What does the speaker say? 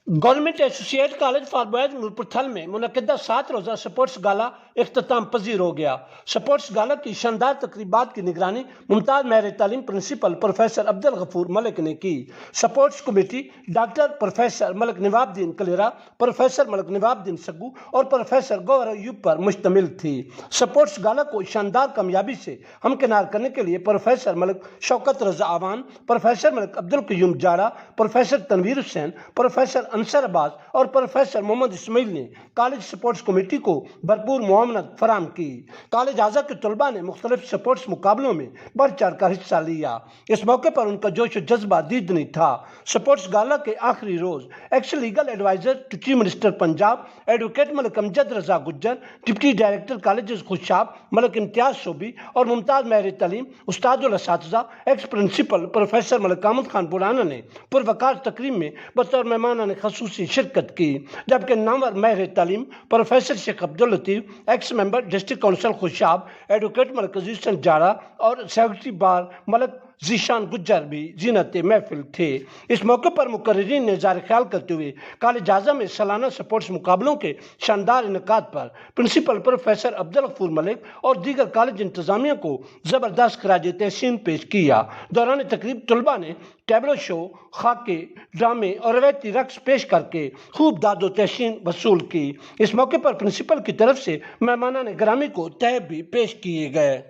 Government associate college for boys Noorpur Thal میں منعقدہ 7 روزہ سپورٹس گالا اختتام پذیر ہو گیا۔ سپورٹس گالا کی شاندار تقریبات کی نگرانی ممتاز ماہر تعلیم پرنسپل پروفیسر عبدالغفور ملک نے کی۔ سپورٹس کمیٹی ڈاکٹر پروفیسر ملک نواب الدین کلیرا، پروفیسر ملک نواب الدین سگو اور پروفیسر گوہر ایوب پر مشتمل تھی۔ سپورٹس گالا کو شاندار کامیابی سے ہمکنار کرنے کے لیے پروفیسر ملک شوکت رضا آوان، پروفیسر ملک عبدالقیوم جاڑا، پروفیسر تنویر حسین، پروفیسر انصر عباس اور پروفیسر محمد اسماعیل نے کالج سپورٹس کمیٹی کو بھرپور معاونت فراہم کی۔ کالج اعزا کے طلباء نے مختلف سپورٹس مقابلوں میں بڑھ چڑھ کر حصہ لیا۔ اس موقع پر ان کا جوش و جذبہ دیدنی تھا۔ سپورٹس گالا کے آخری روز ex legal adviser to chief minister Punjab advocate Malik Amjad Raza Gujjar, deputy director colleges Khushab Malik Imtiaz Sobi اور ممتاز ماہر تعلیم استاد الاساتذہ ex principal professor Malik Ahmad Khan Purana نے پروقار تقریب میں بطور مہمان خصوصی شرکت کی، جبکہ نامور ماہر تعلیم پروفیسر شیخ عبداللطیف، ایکس ممبر ڈسٹرکٹ کونسل خوشاب ایڈوکیٹ ملک عزیز چند جاڑا اور سیکرٹری بار ملک ذیشان گجر بھی زینت محفل تھے۔ اس موقع پر مقررین نے اظہار خیال کرتے ہوئے کالج اعظم میں سالانہ سپورٹس مقابلوں کے شاندار انعقاد پر پرنسپل پروفیسر عبدالغفور ملک اور دیگر کالج انتظامیہ کو زبردست خراج تحسین پیش کیا۔ دوران تقریب طلباء نے ٹیبلو شو، خاکے، ڈرامے اور روایتی رقص پیش کر کے خوب داد و تحسین وصول کی۔ اس موقع پر پرنسپل کی طرف سے مہمانان گرامی کو تحائف بھی پیش کیے گئے۔